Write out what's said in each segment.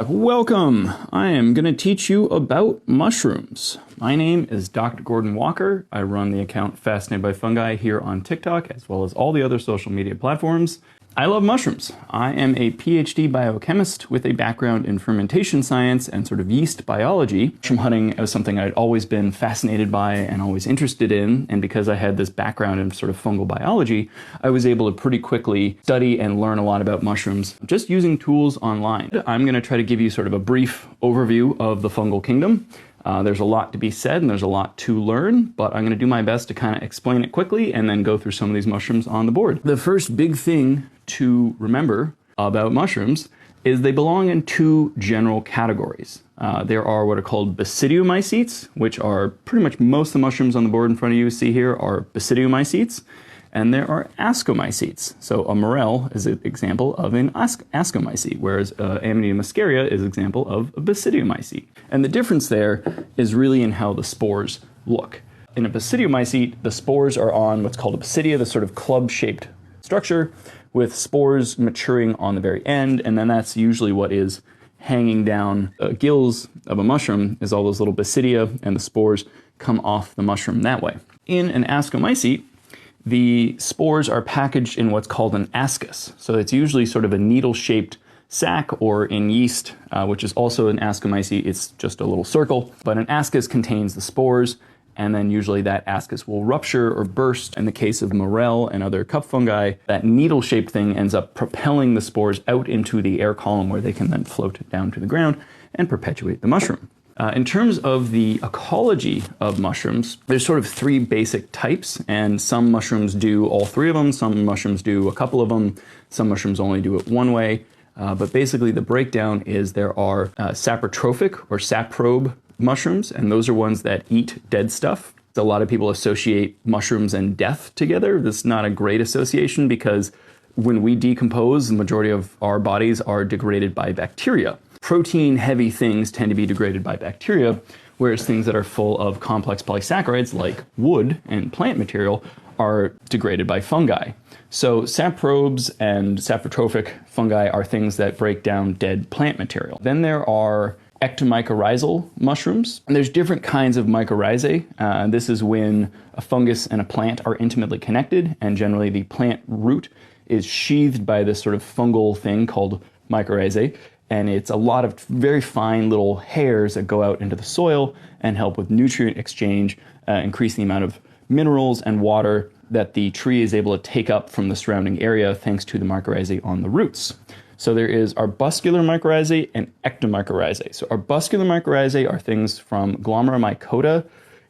Welcome! I am going to teach you about mushrooms. My name is Dr. Gordon Walker. I run the account Fascinated by Fungi here on TikTok, as well as all the other social media platforms. I love mushrooms. I am a PhD biochemist with a background in fermentation science and sort of yeast biology. Mushroom hunting was something I'd always been fascinated by and always interested in, and because I had this background in sort of fungal biology, I was able to pretty quickly study and learn a lot about mushrooms just using tools online. I'm going to try to give you sort of a brief overview of the fungal kingdom. There's a lot to be said and there's a lot to learn, but I'm going to do my best to kind of explain it quickly and then go through some of these mushrooms on the board. The first big thing to remember about mushrooms is they belong in two general categories. There are what are called basidiomycetes, which are pretty much most of the mushrooms on the board in front of you see here are basidiomycetes, and there are ascomycetes. So a morel is an example of an ascomycete, whereas Amanita muscaria is an example of a basidiomycete. And the difference there is really in how the spores look. In a basidiomycete, the spores are on what's called a basidia, the sort of club-shaped structure, with spores maturing on the very end, and then that's usually what is hanging down gills of a mushroom, is all those little basidia, and the spores come off the mushroom that way. In an ascomycete, the spores are packaged in what's called an ascus. So it's usually sort of a needle-shaped sac, or in yeast, which is also an ascomycete, it's just a little circle. But an ascus contains the spores, and then usually that ascus will rupture or burst. In the case of morel and other cup fungi, that needle-shaped thing ends up propelling the spores out into the air column where they can then float down to the ground and perpetuate the mushroom. In terms of the ecology of mushrooms, there's sort of three basic types, and some mushrooms do all three of them, some mushrooms do a couple of them, some mushrooms only do it one way. But basically the breakdown is there are saprotrophic or saprobe mushrooms, and those are ones that eat dead stuff. A lot of people associate mushrooms and death together. This is not a great association because when we decompose, the majority of our bodies are degraded by bacteria. Protein-heavy things tend to be degraded by bacteria, whereas things that are full of complex polysaccharides like wood and plant material are degraded by fungi. So saprobes and saprotrophic fungi are things that break down dead plant material. Then there are ectomycorrhizal mushrooms. And there's different kinds of mycorrhizae. This is when a fungus and a plant are intimately connected, and generally the plant root is sheathed by this sort of fungal thing called mycorrhizae. And it's a lot of very fine little hairs that go out into the soil and help with nutrient exchange, increase the amount of minerals and water that the tree is able to take up from the surrounding area thanks to the mycorrhizae on the roots. So there is arbuscular mycorrhizae and ectomycorrhizae. So arbuscular mycorrhizae are things from Glomeromycota.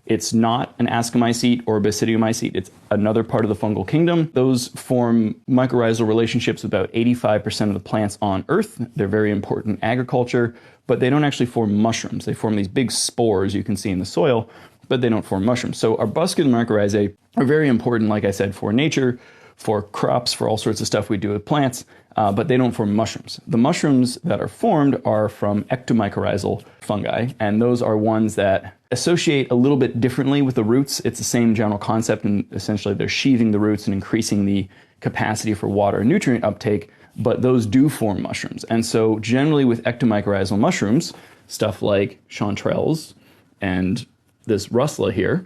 It's not an ascomycete or basidiomycete. It's another part of the fungal kingdom. Those form mycorrhizal relationships with about 85% of the plants on Earth. They're very important in agriculture, but they don't actually form mushrooms. They form these big spores you can see in the soil, but they don't form mushrooms. So arbuscular mycorrhizae are very important, like I said, for nature, for crops, for all sorts of stuff we do with plants, but they don't form mushrooms. The mushrooms that are formed are from ectomycorrhizal fungi, and those are ones that associate a little bit differently with the roots. It's the same general concept, and essentially they're sheathing the roots and increasing the capacity for water and nutrient uptake, but those do form mushrooms. And so generally with ectomycorrhizal mushrooms, stuff like chanterelles and this russula here,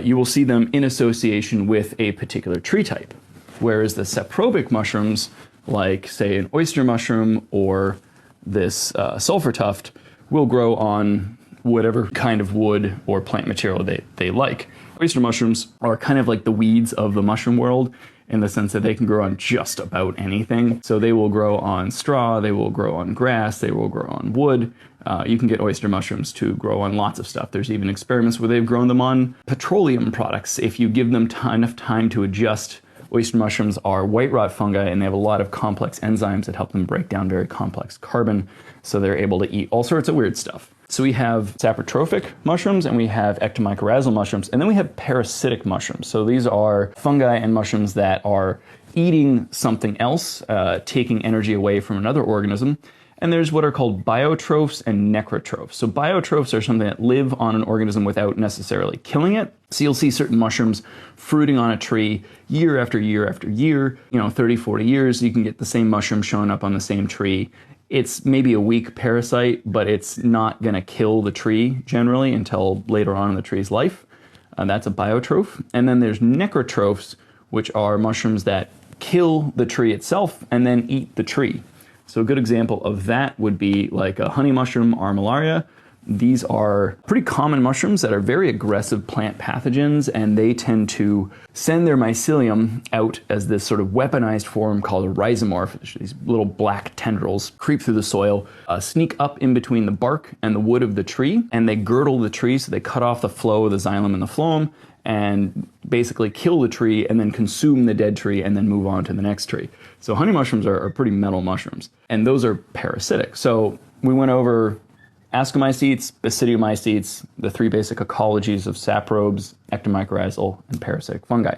you will see them in association with a particular tree type. Whereas the saprobic mushrooms, like say an oyster mushroom or this sulfur tuft, will grow on whatever kind of wood or plant material they like. Oyster mushrooms are kind of like the weeds of the mushroom world in the sense that they can grow on just about anything. So they will grow on straw, they will grow on grass, they will grow on wood. You can get oyster mushrooms to grow on lots of stuff. There's even experiments where they've grown them on petroleum products if you give them enough time to adjust. Oyster mushrooms are white rot fungi, and they have a lot of complex enzymes that help them break down very complex carbon, so they're able to eat all sorts of weird stuff. So we have saprotrophic mushrooms, and we have ectomycorrhizal mushrooms, and then we have parasitic mushrooms. So these are fungi and mushrooms that are eating something else, taking energy away from another organism. And there's what are called biotrophs and necrotrophs. So biotrophs are something that live on an organism without necessarily killing it. So you'll see certain mushrooms fruiting on a tree year after year after year, 30, 40 years, you can get the same mushroom showing up on the same tree It's maybe a weak parasite, but it's not going to kill the tree generally until later on in the tree's life. That's a biotroph. And then there's necrotrophs, which are mushrooms that kill the tree itself and then eat the tree. So a good example of that would be like a honey mushroom, Armillaria. These are pretty common mushrooms that are very aggressive plant pathogens, and they tend to send their mycelium out as this sort of weaponized form called a rhizomorph. These little black tendrils creep through the soil, sneak up in between the bark and the wood of the tree, and they girdle the tree, so they cut off the flow of the xylem and the phloem, and basically kill the tree and then consume the dead tree and then move on to the next tree. So honey mushrooms are pretty metal mushrooms, and those are parasitic. So we went over ascomycetes, basidiomycetes, the three basic ecologies of saprobes, ectomycorrhizal, and parasitic fungi.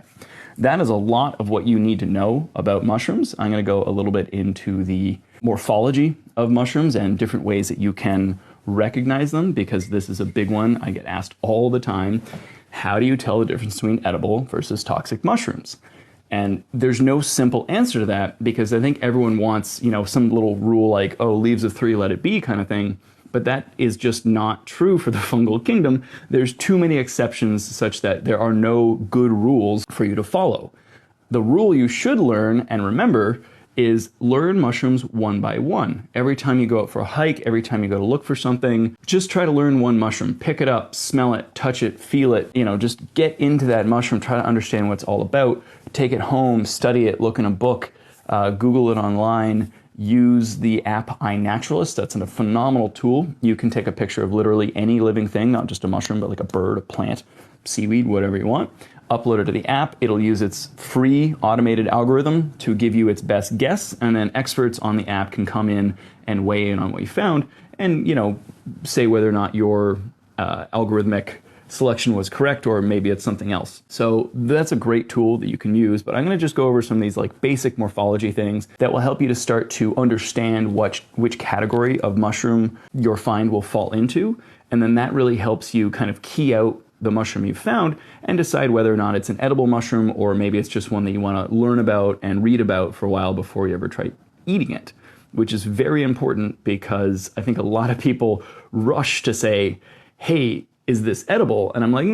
That is a lot of what you need to know about mushrooms. I'm going to go a little bit into the morphology of mushrooms and different ways that you can recognize them, because this is a big one. I get asked all the time, how do you tell the difference between edible versus toxic mushrooms? And there's no simple answer to that, because I think everyone wants, some little rule like, oh, leaves of three, let it be kind of thing. But that is just not true for the fungal kingdom. There's too many exceptions such that there are no good rules for you to follow. The rule you should learn and remember is learn mushrooms one by one. Every time you go out for a hike, every time you go to look for something, just try to learn one mushroom. Pick it up, smell it, touch it, feel it, just get into that mushroom, try to understand what it's all about. Take it home, study it, look in a book, Google it online. Use the app iNaturalist. That's a phenomenal tool. You can take a picture of literally any living thing, not just a mushroom, but like a bird, a plant, seaweed, whatever you want. Upload it to the app. It'll use its free automated algorithm to give you its best guess, and then experts on the app can come in and weigh in on what you found and, say whether or not your algorithmic selection was correct, or maybe it's something else. So that's a great tool that you can use, but I'm going to just go over some of these like basic morphology things that will help you to start to understand which category of mushroom your find will fall into, and then that really helps you kind of key out the mushroom you've found and decide whether or not it's an edible mushroom, or maybe it's just one that you want to learn about and read about for a while before you ever try eating it, which is very important, because I think a lot of people rush to say, hey, is this edible? And I'm like,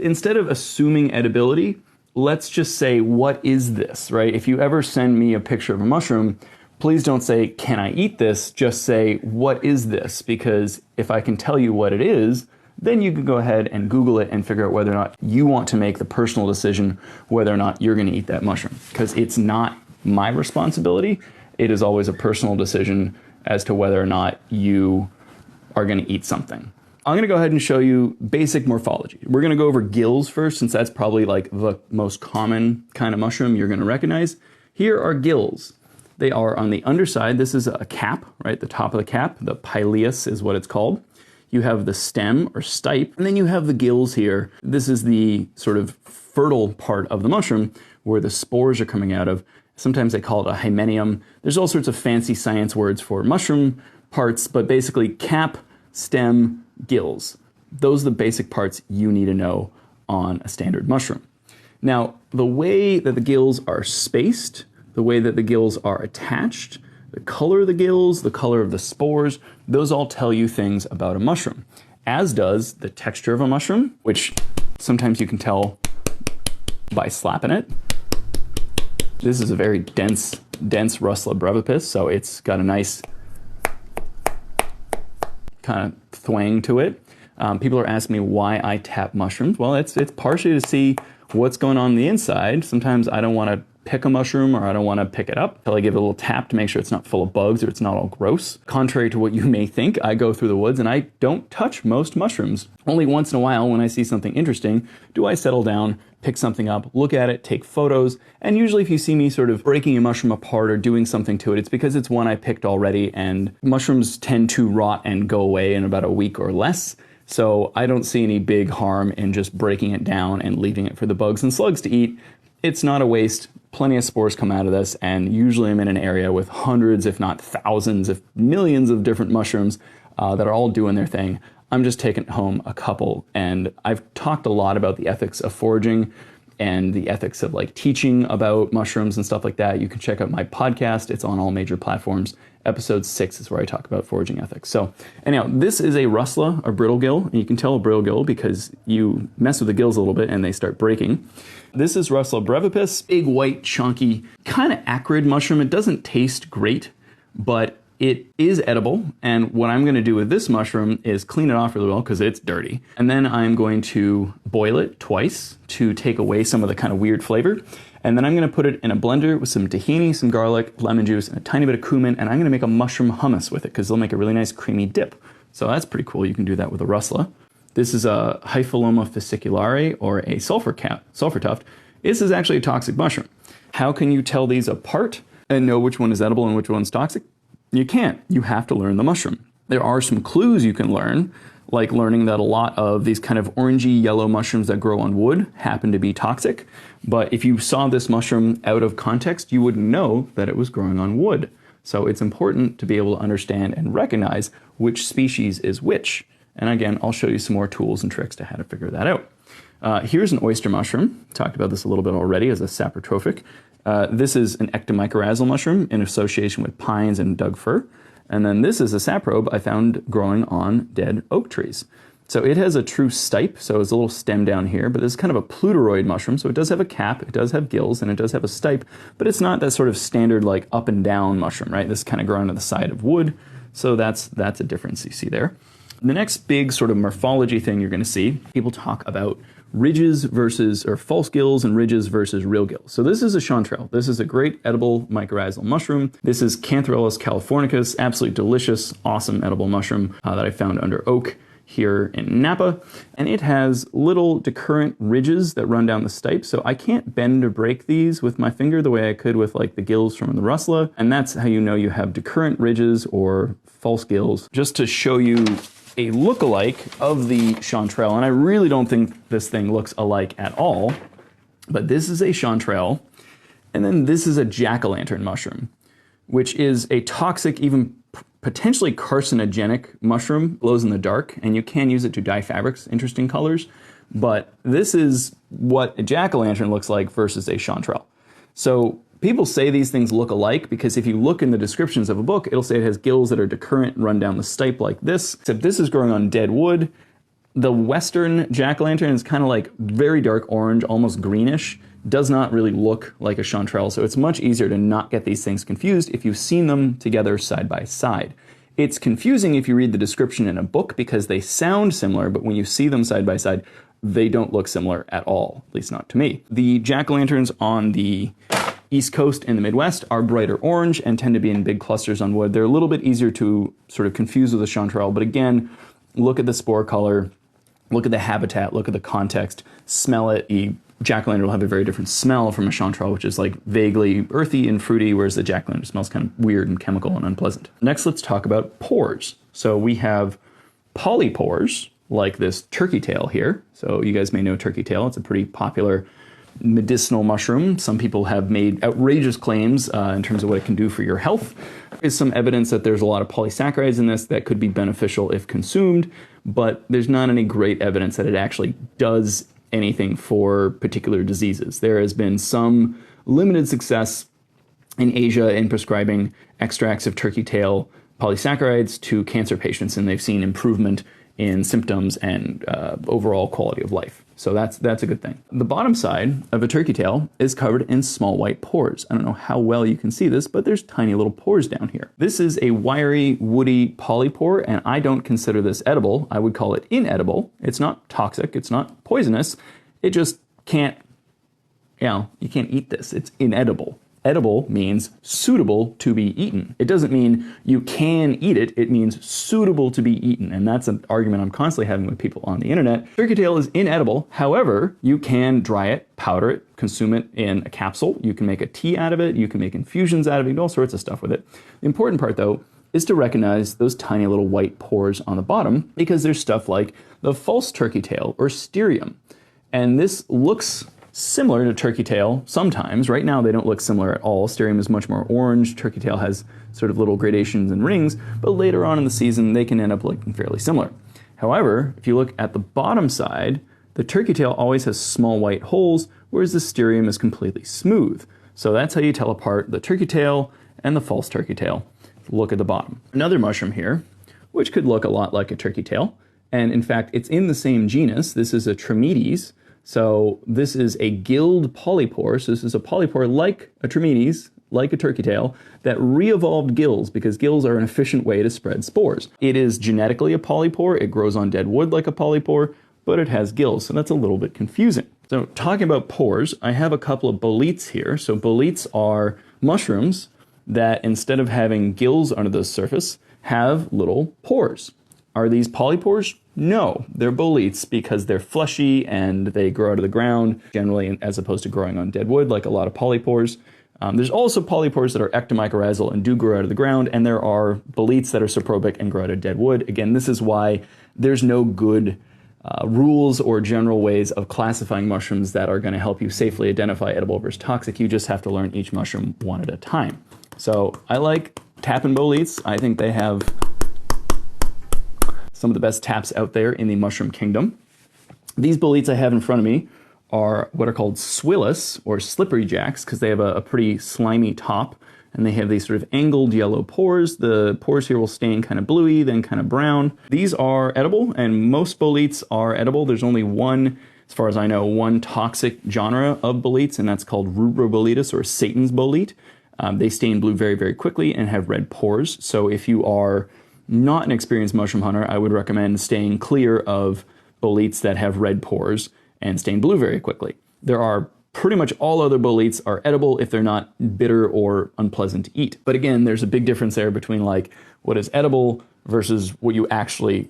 instead of assuming edibility, let's just say, what is this, right? If you ever send me a picture of a mushroom, please don't say, can I eat this? Just say, what is this? Because if I can tell you what it is, then you can go ahead and Google it and figure out whether or not you want to make the personal decision whether or not you're going to eat that mushroom. Because it's not my responsibility. It is always a personal decision as to whether or not you are going to eat something. I'm going to go ahead and show you basic morphology. We're going to go over gills first, since that's probably like the most common kind of mushroom you're going to recognize. Here are gills. They are on the underside. This is a cap, right? The top of the cap, the pileus is what it's called. You have the stem or stipe, and then you have the gills here. This is the sort of fertile part of the mushroom where the spores are coming out of. Sometimes they call it a hymenium. There's all sorts of fancy science words for mushroom parts, but basically cap, stem, gills. Those are the basic parts you need to know on a standard mushroom. Now, the way that the gills are spaced, the way that the gills are attached, the color of the gills, the color of the spores, those all tell you things about a mushroom, as does the texture of a mushroom, which sometimes you can tell by slapping it. This is a very dense Russula brevipes, so it's got a nice kind of thwang to it. People are asking me why I tap mushrooms. Well, it's partially to see what's going on the inside. Sometimes I don't want to pick a mushroom, or I don't want to pick it up until I give it a little tap to make sure it's not full of bugs or it's not all gross. Contrary to what you may think, I go through the woods and I don't touch most mushrooms. Only once in a while, when I see something interesting, do I settle down, pick something up, look at it, take photos. And usually if you see me sort of breaking a mushroom apart or doing something to it, it's because it's one I picked already, and mushrooms tend to rot and go away in about a week or less. So I don't see any big harm in just breaking it down and leaving it for the bugs and slugs to eat. It's not a waste. Plenty of spores come out of this, and usually I'm in an area with hundreds, if not thousands, if millions of different mushrooms that are all doing their thing. I'm just taking home a couple, and I've talked a lot about the ethics of foraging and the ethics of like teaching about mushrooms and stuff like that, you can check out my podcast. It's on all major platforms. Episode 6 is where I talk about foraging ethics. So anyhow, this is a rustler, a brittle gill, and you can tell a brittle gill because you mess with the gills a little bit and they start breaking. This is Rustler brevipes, big, white, chunky, kind of acrid mushroom. It doesn't taste great, but it is edible, and what I'm going to do with this mushroom is clean it off really well because it's dirty. And then I'm going to boil it twice to take away some of the kind of weird flavor. And then I'm going to put it in a blender with some tahini, some garlic, lemon juice, and a tiny bit of cumin, and I'm going to make a mushroom hummus with it because they'll make a really nice creamy dip. So that's pretty cool. You can do that with a rustler. This is a Hypholoma fasciculare, or a sulfur tuft. This is actually a toxic mushroom. How can you tell these apart and know which one is edible and which one's toxic? You can't. You have to learn the mushroom. There are some clues you can learn, like learning that a lot of these kind of orangey yellow mushrooms that grow on wood happen to be toxic. But if you saw this mushroom out of context, you wouldn't know that it was growing on wood. So it's important to be able to understand and recognize which species is which. And again, I'll show you some more tools and tricks to how to figure that out. Here's an oyster mushroom. Talked about this a little bit already as a saprotrophic. This is an ectomycorrhizal mushroom in association with pines and Doug fir. And then this is a saprobe I found growing on dead oak trees. So it has a true stipe, so it's a little stem down here, but this is kind of a pluteroid mushroom, so it does have a cap, it does have gills, and it does have a stipe, but it's not that sort of standard like up and down mushroom, right? This is kind of growing on the side of wood, so that's a difference you see there. The next big sort of morphology thing you're going to see, people talk about ridges versus, or false gills and ridges versus real gills. So this is a chanterelle. This is a great edible mycorrhizal mushroom. This is Cantharellus californicus, absolutely delicious, awesome edible mushroom that I found under oak here in Napa. And it has little decurrent ridges that run down the stipe. So I can't bend or break these with my finger the way I could with like the gills from the rustler. And that's how you know you have decurrent ridges or false gills. Just to show you a look-alike of the chanterelle, and I really don't think this thing looks alike at all, but this is a chanterelle, and then this is a jackolantern mushroom, which is a toxic, even potentially carcinogenic mushroom, glows in the dark, and you can use it to dye fabrics, interesting colors, but this is what a jackolantern looks like versus a chanterelle. So people say these things look alike because if you look in the descriptions of a book, it'll say it has gills that are decurrent, run down the stipe like this, except this is growing on dead wood. The western jackolantern is kind of like very dark orange, almost greenish, does not really look like a chanterelle, so it's much easier to not get these things confused if you've seen them together side by side. It's confusing if you read the description in a book because they sound similar, but when you see them side by side, they don't look similar at all, at least not to me. The jack-o'-lanterns on the East Coast and the Midwest are brighter orange and tend to be in big clusters on wood. They're a little bit easier to sort of confuse with a chanterelle, but again, look at the spore color, look at the habitat, look at the context, smell it. The jack-o'-lantern will have a very different smell from a chanterelle, which is like vaguely earthy and fruity, whereas the jack-o'-lantern smells kind of weird and chemical and unpleasant. Next, let's talk about pores. So we have polypores, like this turkey tail here. So you guys may know turkey tail. It's a pretty popular medicinal mushroom. Some people have made outrageous claims in terms of what it can do for your health. There's some evidence that there's a lot of polysaccharides in this that could be beneficial if consumed, but there's not any great evidence that it actually does anything for particular diseases. There has been some limited success in Asia in prescribing extracts of turkey tail polysaccharides to cancer patients, and they've seen improvement in symptoms and overall quality of life. So that's a good thing. The bottom side of a turkey tail is covered in small white pores. I don't know how well you can see this, but there's tiny little pores down here. This is a wiry, woody polypore, and I don't consider this edible. I would call it inedible. It's not toxic. It's not poisonous. It just can't, you can't eat this. It's inedible. Edible means suitable to be eaten. It doesn't mean you can eat it. It means suitable to be eaten. And that's an argument I'm constantly having with people on the internet. Turkey tail is inedible. However, you can dry it, powder it, consume it in a capsule. You can make a tea out of it. You can make infusions out of it. You can do all sorts of stuff with it. The important part, though, is to recognize those tiny little white pores on the bottom, because there's stuff like the false turkey tail or stearium. And this looks similar to turkey tail sometimes. Right now they don't look similar at all. Stearium is much more orange. Turkey tail has sort of little gradations and rings, but later on in the season they can end up looking fairly similar. However, if you look at the bottom side, the turkey tail always has small white holes, whereas the stereum is completely smooth. So that's how you tell apart the turkey tail and the false turkey tail. Look at the bottom. Another mushroom here, which could look a lot like a turkey tail, and in fact, it's in the same genus. This is a Trametes. So this is a gilled polypore. So this is a polypore like a Trametes, like a turkey tail, that re-evolved gills because gills are an efficient way to spread spores. It is genetically a polypore. It grows on dead wood like a polypore, but it has gills, so that's a little bit confusing. So talking about pores, I have a couple of boletes here. So boletes are mushrooms that instead of having gills under the surface, have little pores. Are these polypores? No, they're boletes because they're fleshy and they grow out of the ground, generally as opposed to growing on dead wood like a lot of polypores. There's also polypores that are ectomycorrhizal and do grow out of the ground, and there are boletes that are saprobic and grow out of dead wood. Again, this is why there's no good rules or general ways of classifying mushrooms that are going to help you safely identify edible versus toxic. You just have to learn each mushroom one at a time. So I like tapping boletes. I think they have some of the best taps out there in the mushroom kingdom. These boletes I have in front of me are what are called swillus or slippery jacks because they have a pretty slimy top and they have these sort of angled yellow pores. The pores here will stain kind of bluey, then kind of brown. These are edible and most boletes are edible. There's only one, as far as I know, one toxic genre of boletes, and that's called rubroboletus or Satan's bolete. They stain blue very, very quickly and have red pores. So if you are not an experienced mushroom hunter, I would recommend staying clear of boletes that have red pores and stain blue very quickly. There are pretty much all other boletes are edible if they're not bitter or unpleasant to eat. But again, there's a big difference there between like what is edible versus what you actually,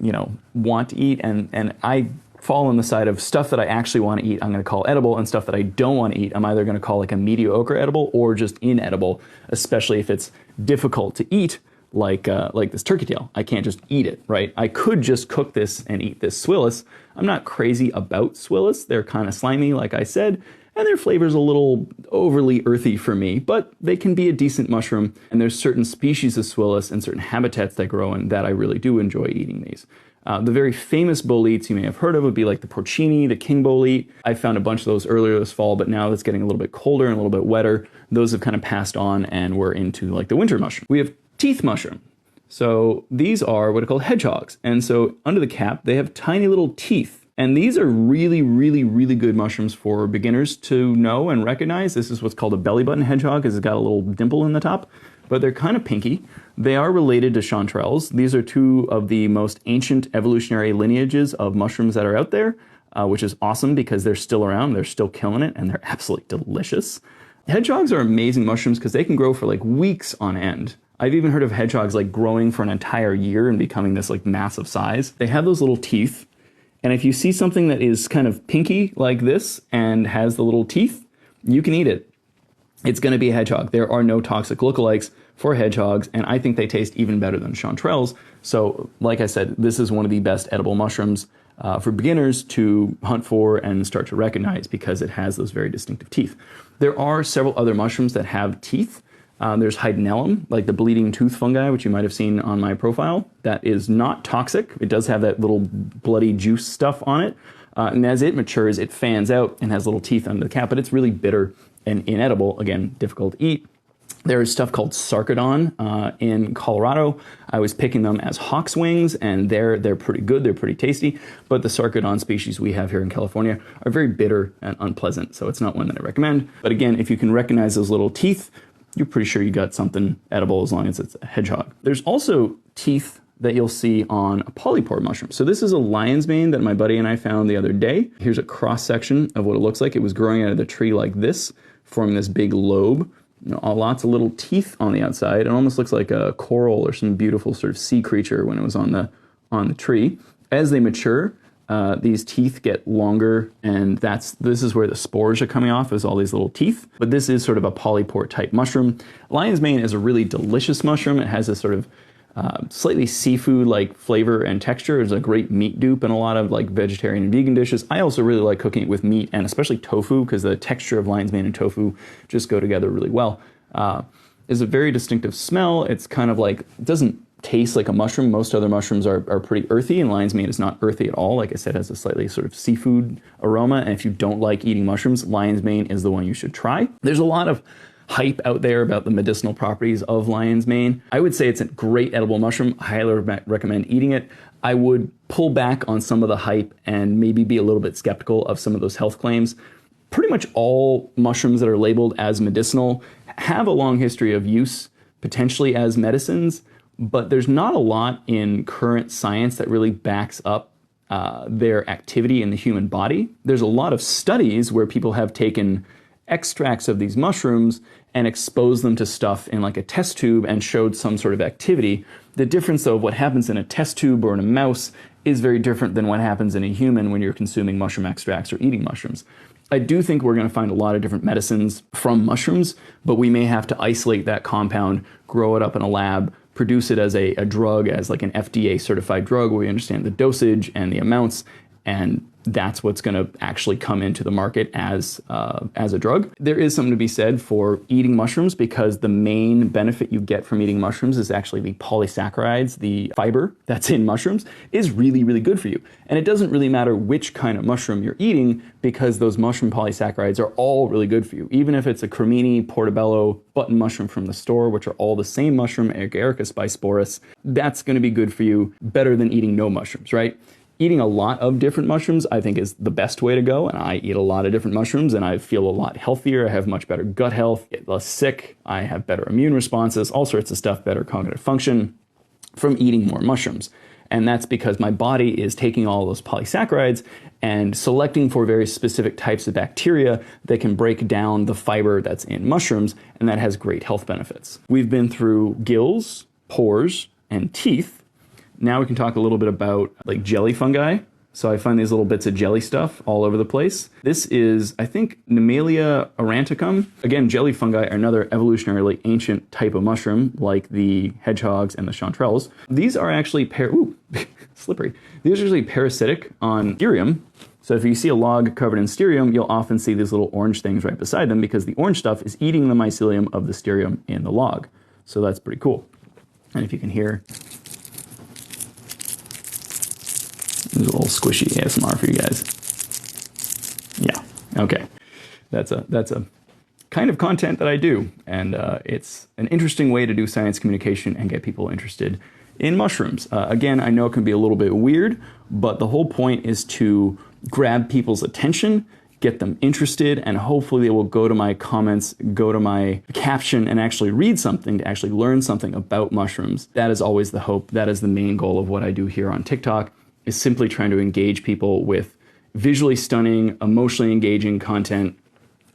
want to eat. And I fall on the side of stuff that I actually want to eat, I'm going to call edible, and stuff that I don't want to eat, I'm either going to call like a mediocre edible or just inedible, especially if it's difficult to eat. Like this turkey tail. I can't just eat it, right? I could just cook this and eat this swillus. I'm not crazy about swillus. They're kind of slimy, like I said, and their flavor's a little overly earthy for me, but they can be a decent mushroom, and there's certain species of swillus and certain habitats that grow in that I really do enjoy eating these. The very famous boletes you may have heard of would be like the porcini, the king bolete. I found a bunch of those earlier this fall, but now it's getting a little bit colder and a little bit wetter. Those have kind of passed on and we're into like the winter mushroom. We have teeth mushroom. So these are what are called hedgehogs. And so under the cap, they have tiny little teeth. And these are really, really, really good mushrooms for beginners to know and recognize. This is what's called a belly button hedgehog because it's got a little dimple in the top, but they're kind of pinky. They are related to chanterelles. These are two of the most ancient evolutionary lineages of mushrooms that are out there, which is awesome because they're still around. They're still killing it and they're absolutely delicious. Hedgehogs are amazing mushrooms because they can grow for like weeks on end. I've even heard of hedgehogs like growing for an entire year and becoming this like massive size. They have those little teeth. And if you see something that is kind of pinky like this and has the little teeth, you can eat it. It's going to be a hedgehog. There are no toxic lookalikes for hedgehogs, and I think they taste even better than chanterelles. So like I said, this is one of the best edible mushrooms for beginners to hunt for and start to recognize because it has those very distinctive teeth. There are several other mushrooms that have teeth. There's Hydnellum, like the bleeding tooth fungi, which you might have seen on my profile. That is not toxic. It does have that little bloody juice stuff on it. And as it matures, it fans out and has little teeth under the cap, but it's really bitter and inedible. Again, difficult to eat. There is stuff called Sarcodon in Colorado. I was picking them as hawk's wings, and they're pretty good. They're pretty tasty. But the Sarcodon species we have here in California are very bitter and unpleasant, so it's not one that I recommend. But again, if you can recognize those little teeth, you're pretty sure you got something edible as long as it's a hedgehog. There's also teeth that you'll see on a polypore mushroom. So this is a lion's mane that my buddy and I found the other day. Here's a cross section of what it looks like. It was growing out of the tree like this, forming this big lobe. Lots of little teeth on the outside. It almost looks like a coral or some beautiful sort of sea creature when it was on the tree. As they mature, these teeth get longer, and this is where the spores are coming off, is all these little teeth. But this is sort of a polypore type mushroom. Lion's mane is a really delicious mushroom. It has this sort of slightly seafood-like flavor and texture. It's a great meat dupe in a lot of like vegetarian and vegan dishes. I also really like cooking it with meat and especially tofu because the texture of lion's mane and tofu just go together really well. It's a very distinctive smell. It's kind of like, it doesn't taste like a mushroom. Most other mushrooms are pretty earthy, and lion's mane is not earthy at all. Like I said, it has a slightly sort of seafood aroma. And if you don't like eating mushrooms, lion's mane is the one you should try. There's a lot of hype out there about the medicinal properties of lion's mane. I would say it's a great edible mushroom. I highly recommend eating it. I would pull back on some of the hype and maybe be a little bit skeptical of some of those health claims. Pretty much all mushrooms that are labeled as medicinal have a long history of use, potentially as medicines, but there's not a lot in current science that really backs up their activity in the human body. There's a lot of studies where people have taken extracts of these mushrooms and exposed them to stuff in like a test tube and showed some sort of activity. The difference though of what happens in a test tube or in a mouse is very different than what happens in a human when you're consuming mushroom extracts or eating mushrooms. I do think we're going to find a lot of different medicines from mushrooms, but we may have to isolate that compound, grow it up in a lab, produce it as a drug, as like an FDA certified drug where we understand the dosage and the amounts, and that's what's going to actually come into the market as a drug. There is something to be said for eating mushrooms because the main benefit you get from eating mushrooms is actually the polysaccharides, the fiber that's in mushrooms, is really, really good for you. And it doesn't really matter which kind of mushroom you're eating because those mushroom polysaccharides are all really good for you. Even if it's a cremini, portobello, button mushroom from the store, which are all the same mushroom, Agaricus bisporus, that's going to be good for you, better than eating no mushrooms, right? Eating a lot of different mushrooms, I think, is the best way to go. And I eat a lot of different mushrooms and I feel a lot healthier. I have much better gut health, get less sick. I have better immune responses, all sorts of stuff, better cognitive function from eating more mushrooms. And that's because my body is taking all those polysaccharides and selecting for very specific types of bacteria that can break down the fiber that's in mushrooms, and that has great health benefits. We've been through gills, pores, and teeth. Now we can talk a little bit about like jelly fungi. So I find these little bits of jelly stuff all over the place. This is, I think, Nemmelia auranticum. Again, jelly fungi are another evolutionarily ancient type of mushroom, like the hedgehogs and the chanterelles. These are actually slippery. These are actually parasitic on Stereum. So if you see a log covered in Stereum, you'll often see these little orange things right beside them because the orange stuff is eating the mycelium of the Stereum in the log. So that's pretty cool. And if you can hear, there's a little squishy ASMR for you guys. Yeah, okay. That's a kind of content that I do, and it's an interesting way to do science communication and get people interested in mushrooms. Again, I know it can be a little bit weird, but the whole point is to grab people's attention, get them interested, and hopefully they will go to my comments, go to my caption, and actually read something to actually learn something about mushrooms. That is always the hope. That is the main goal of what I do here on TikTok, is simply trying to engage people with visually stunning, emotionally engaging content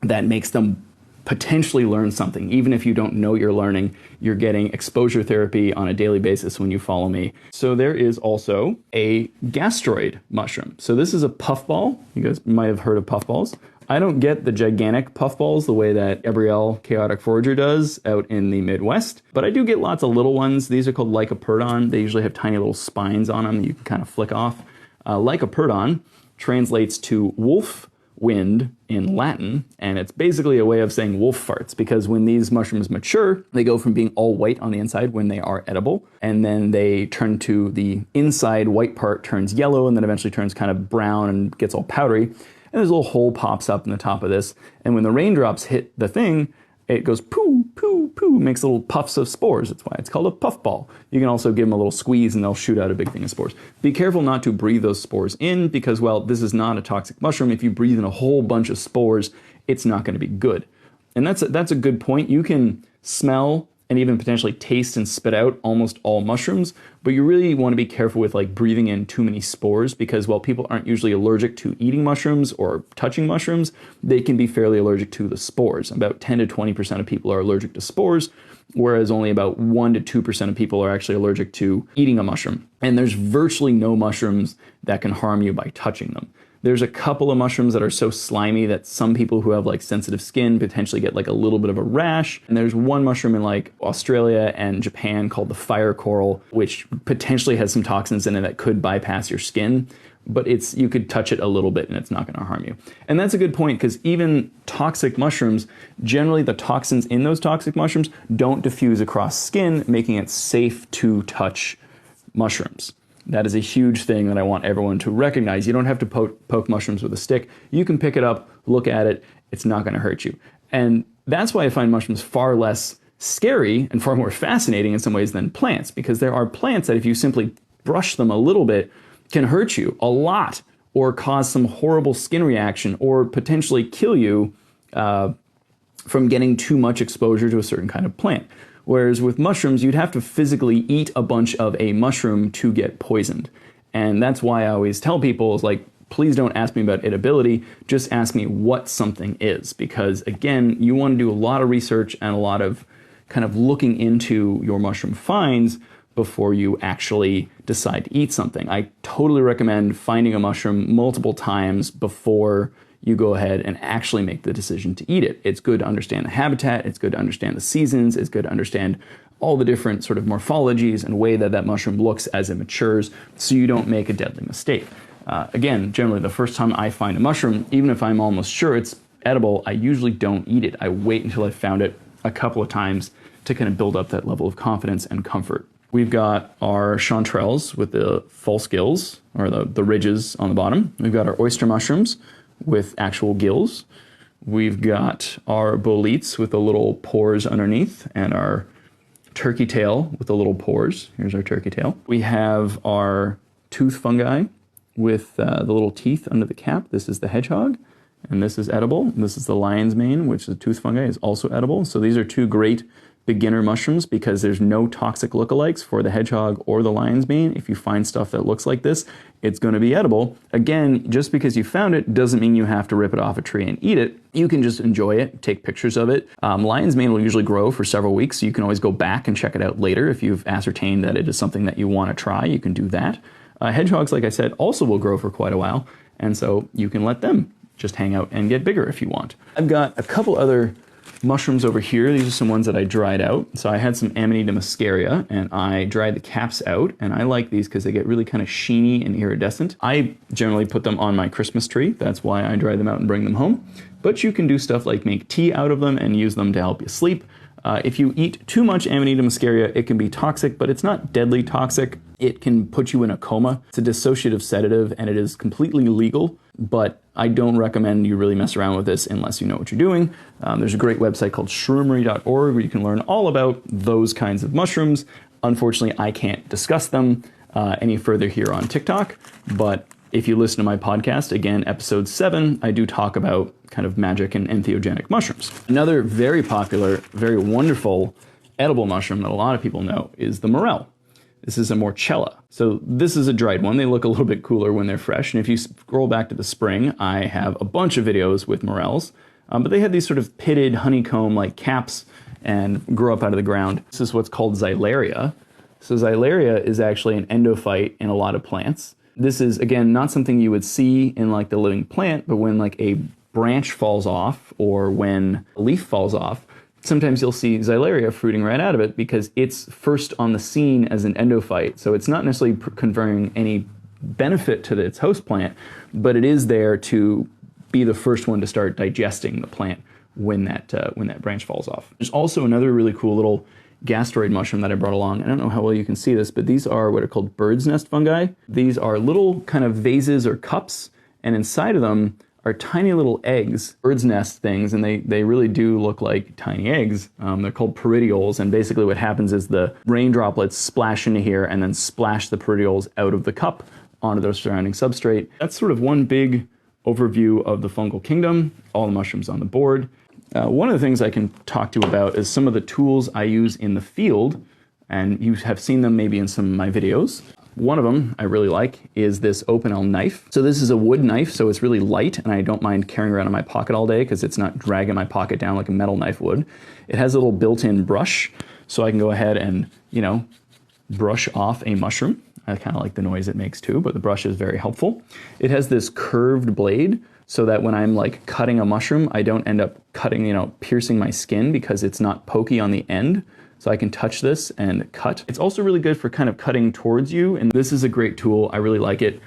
that makes them potentially learn something. Even if you don't know you're learning, you're getting exposure therapy on a daily basis when you follow me. So there is also a gastroid mushroom. So this is a puffball. You guys might have heard of puffballs. I don't get the gigantic puffballs the way that Gabrielle Chaotic Forager does out in the Midwest, but I do get lots of little ones. These are called Lycoperdon. They usually have tiny little spines on them that you can kind of flick off. Lycoperdon translates to wolf wind in Latin, and it's basically a way of saying wolf farts, because when these mushrooms mature, they go from being all white on the inside when they are edible, and then they turn to the inside white part turns yellow, and then eventually turns kind of brown and gets all powdery. And there's a little hole pops up in the top of this, and when the raindrops hit the thing, it goes poo, poo, poo, makes little puffs of spores. That's why it's called a puffball. You can also give them a little squeeze and they'll shoot out a big thing of spores. Be careful not to breathe those spores in because, well, this is not a toxic mushroom. If you breathe in a whole bunch of spores, it's not going to be good. And that's a good point. You can smell and even potentially taste and spit out almost all mushrooms, but you really want to be careful with like breathing in too many spores because while people aren't usually allergic to eating mushrooms or touching mushrooms, they can be fairly allergic to the spores. About 10 to 20% of people are allergic to spores, whereas only about 1 to 2% of people are actually allergic to eating a mushroom. And there's virtually no mushrooms that can harm you by touching them. There's a couple of mushrooms that are so slimy that some people who have like sensitive skin potentially get like a little bit of a rash. And there's one mushroom in like Australia and Japan called the fire coral, which potentially has some toxins in it that could bypass your skin. But you could touch it a little bit and it's not going to harm you. And that's a good point, because even toxic mushrooms, generally the toxins in those toxic mushrooms don't diffuse across skin, making it safe to touch mushrooms. That is a huge thing that I want everyone to recognize. You don't have to poke mushrooms with a stick. You can pick it up, look at it, it's not going to hurt you. And that's why I find mushrooms far less scary and far more fascinating in some ways than plants, because there are plants that if you simply brush them a little bit, can hurt you a lot or cause some horrible skin reaction or potentially kill you from getting too much exposure to a certain kind of plant. Whereas with mushrooms, you'd have to physically eat a bunch of a mushroom to get poisoned. And that's why I always tell people is like, please don't ask me about edibility, just ask me what something is. Because again, you want to do a lot of research and a lot of kind of looking into your mushroom finds before you actually decide to eat something. I totally recommend finding a mushroom multiple times before you go ahead and actually make the decision to eat it. It's good to understand the habitat, it's good to understand the seasons, it's good to understand all the different sort of morphologies and way that that mushroom looks as it matures, so you don't make a deadly mistake. Again, generally the first time I find a mushroom, even if I'm almost sure it's edible, I usually don't eat it. I wait until I've found it a couple of times to kind of build up that level of confidence and comfort. We've got our chanterelles with the false gills, or the ridges on the bottom. We've got our oyster mushrooms with actual gills. We've got our boletes with the little pores underneath, and our turkey tail with the little pores. Here's our turkey tail. We have our tooth fungi with the little teeth under the cap. This is the hedgehog, and this is edible. And this is the lion's mane, which is tooth fungi, is also edible. So these are two great beginner mushrooms because there's no toxic lookalikes for the hedgehog or the lion's mane. If you find stuff that looks like this, it's going to be edible. Again, just because you found it doesn't mean you have to rip it off a tree and eat it. You can just enjoy it, take pictures of it. Lion's mane will usually grow for several weeks, so you can always go back and check it out later. If you've ascertained that it is something that you want to try, you can do that. Hedgehogs, like I said, also will grow for quite a while, and so you can let them just hang out and get bigger if you want. I've got a couple other mushrooms over here. These are some ones that I dried out. So I had some Amanita muscaria and I dried the caps out, and I like these because they get really kind of sheeny and iridescent. I generally put them on my Christmas tree. That's why I dry them out and bring them home. But you can do stuff like make tea out of them and use them to help you sleep. If you eat too much Amanita muscaria, it can be toxic, but it's not deadly toxic. It can put you in a coma. It's a dissociative sedative, and it is completely legal, but I don't recommend you really mess around with this unless you know what you're doing. There's a great website called shroomery.org where you can learn all about those kinds of mushrooms. Unfortunately, I can't discuss them any further here on TikTok, but if you listen to my podcast, again, episode 7, I do talk about kind of magic and entheogenic mushrooms. Another very popular, very wonderful edible mushroom that a lot of people know is the morel. This is a morchella. So this is a dried one. They look a little bit cooler when they're fresh. And if you scroll back to the spring, I have a bunch of videos with morels, but they have these sort of pitted honeycomb-like caps and grow up out of the ground. This is what's called xylaria. So xylaria is actually an endophyte in a lot of plants. This is, again, not something you would see in like the living plant, but when like a branch falls off or when a leaf falls off, sometimes you'll see xylaria fruiting right out of it because it's first on the scene as an endophyte. So it's not necessarily conferring any benefit to its host plant, but it is there to be the first one to start digesting the plant when that branch falls off. There's also another really cool little gastroid mushroom that I brought along. I don't know how well you can see this, but these are what are called bird's nest fungi. These are little kind of vases or cups, and inside of them are tiny little eggs, bird's nest things, and they really do look like tiny eggs. They're called peridioles, and basically what happens is the rain droplets splash into here and then splash the peridioles out of the cup onto the surrounding substrate. That's sort of one big overview of the fungal kingdom, all the mushrooms on the board. One of the things I can talk to you about is some of the tools I use in the field, and you have seen them maybe in some of my videos. One of them I really like is this Opinel knife. So this is a wood knife, so it's really light, and I don't mind carrying around in my pocket all day because it's not dragging my pocket down like a metal knife would. It has a little built-in brush, so I can go ahead and, brush off a mushroom. I kind of like the noise it makes too, but the brush is very helpful. It has this curved blade so that when I'm like cutting a mushroom, I don't end up cutting, piercing my skin because it's not pokey on the end. So I can touch this and cut. It's also really good for kind of cutting towards you, and this is a great tool. I really like it.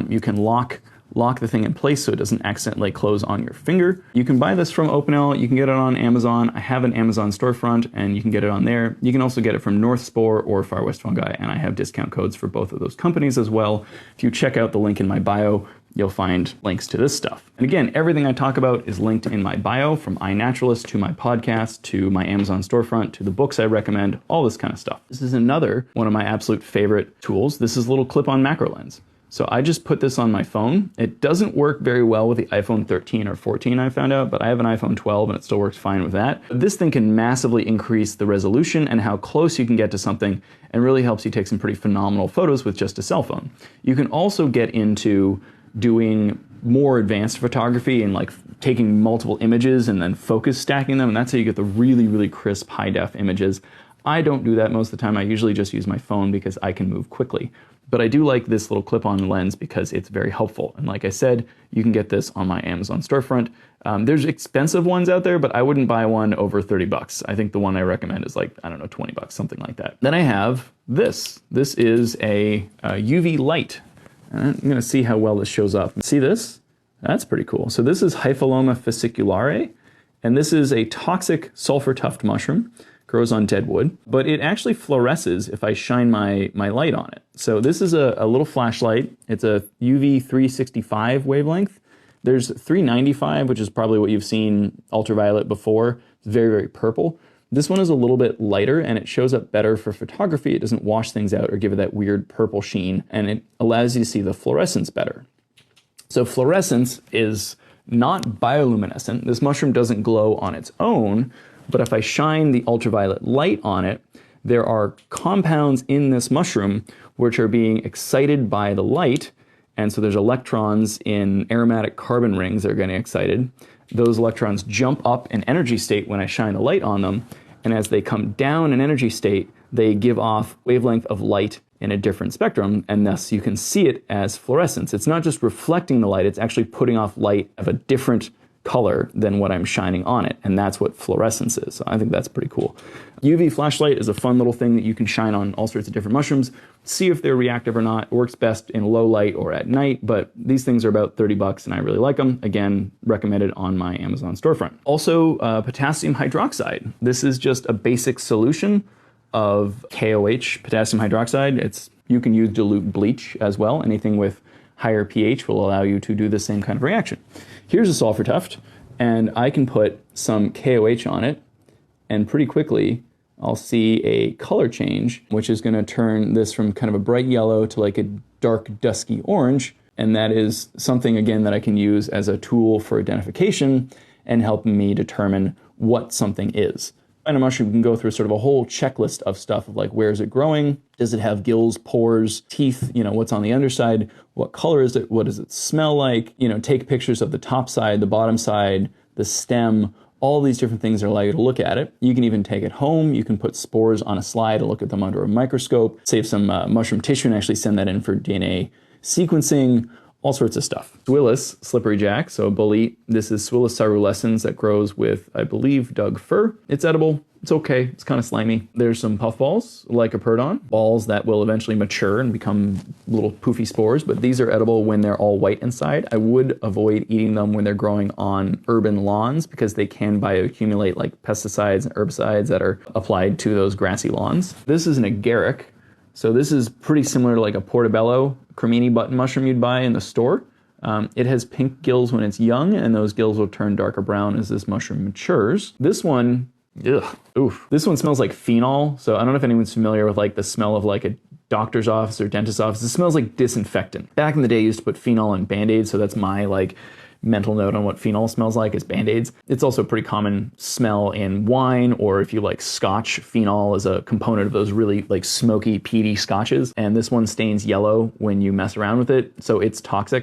You can lock the thing in place so it doesn't accidentally close on your finger. You can buy this from Opinel. You can get it on Amazon. I have an Amazon storefront, and you can get it on there. You can also get it from North Spore or Far West Fungi, and I have discount codes for both of those companies as well. If you check out the link in my bio, you'll find links to this stuff. And again, everything I talk about is linked in my bio, from iNaturalist to my podcast, to my Amazon storefront, to the books I recommend, all this kind of stuff. This is another one of my absolute favorite tools. This is a little clip-on macro lens. So I just put this on my phone. It doesn't work very well with the iPhone 13 or 14, I found out, but I have an iPhone 12 and it still works fine with that. But this thing can massively increase the resolution and how close you can get to something, and really helps you take some pretty phenomenal photos with just a cell phone. You can also get into doing more advanced photography and like taking multiple images and then focus stacking them, and that's how you get the really, really crisp high def images. I don't do that most of the time. I usually just use my phone because I can move quickly. But I do like this little clip-on lens because it's very helpful. And like I said, you can get this on my Amazon storefront. There's expensive ones out there, but I wouldn't buy one over 30 bucks. I think the one I recommend is like, 20 bucks, something like that. Then I have this. This is a UV light. I'm going to see how well this shows up. See this? That's pretty cool. So this is Hypholoma fasciculare, and this is a toxic sulfur tuft mushroom. Grows on dead wood, but it actually fluoresces if I shine my light on it. So this is a little flashlight. It's a UV 365 wavelength. There's 395, which is probably what you've seen ultraviolet before. It's very, very purple. This one is a little bit lighter, and it shows up better for photography. It doesn't wash things out or give it that weird purple sheen, and it allows you to see the fluorescence better. So fluorescence is not bioluminescent. This mushroom doesn't glow on its own, but if I shine the ultraviolet light on it, there are compounds in this mushroom which are being excited by the light, and so there's electrons in aromatic carbon rings that are getting excited. Those electrons jump up in energy state when I shine the light on them, and as they come down in energy state, they give off wavelength of light in a different spectrum, and thus you can see it as fluorescence. It's not just reflecting the light, it's actually putting off light of a different color than what I'm shining on it, and that's what fluorescence is. So I think that's pretty cool. UV flashlight is a fun little thing that you can shine on all sorts of different mushrooms, see if they're reactive or not. It works best in low light or at night, but these things are about 30 bucks and I really like them. Again, recommended on my Amazon storefront. Also, potassium hydroxide. This is just a basic solution of KOH, potassium hydroxide. You can use dilute bleach as well. Anything with higher pH will allow you to do the same kind of reaction. Here's a sulfur tuft, and I can put some KOH on it, and pretty quickly I'll see a color change, which is going to turn this from kind of a bright yellow to like a dark dusky orange, and that is something, again, that I can use as a tool for identification and helping me determine what something is. In a mushroom, you can go through sort of a whole checklist of stuff of like, where is it growing? Does it have gills, pores, teeth? What's on the underside? What color is it? What does it smell like? Take pictures of the top side, the bottom side, the stem. All these different things allow you to look at it. You can even take it home. You can put spores on a slide and look at them under a microscope, save some mushroom tissue and actually send that in for DNA sequencing, all sorts of stuff. Swillus slippery jack, so bolete. This is Swillus caerulescens that grows with, I believe, Doug fir. It's edible. It's okay. It's kind of slimy. There's some puffballs, Lycoperdon, balls that will eventually mature and become little poofy spores, but these are edible when they're all white inside. I would avoid eating them when they're growing on urban lawns because they can bioaccumulate like pesticides and herbicides that are applied to those grassy lawns. This is an agaric. So this is pretty similar to like a portobello cremini button mushroom you'd buy in the store. It has pink gills when it's young, and those gills will turn darker brown as this mushroom matures. This one, this one smells like phenol. So I don't know if anyone's familiar with like the smell of like a doctor's office or dentist's office. It smells like disinfectant. Back in the day, I used to put phenol in Band-Aids, so that's my like mental note on what phenol smells like is Band-Aids. It's also a pretty common smell in wine, or if you like scotch, phenol is a component of those really like smoky, peaty scotches. And this one stains yellow when you mess around with it, so it's toxic.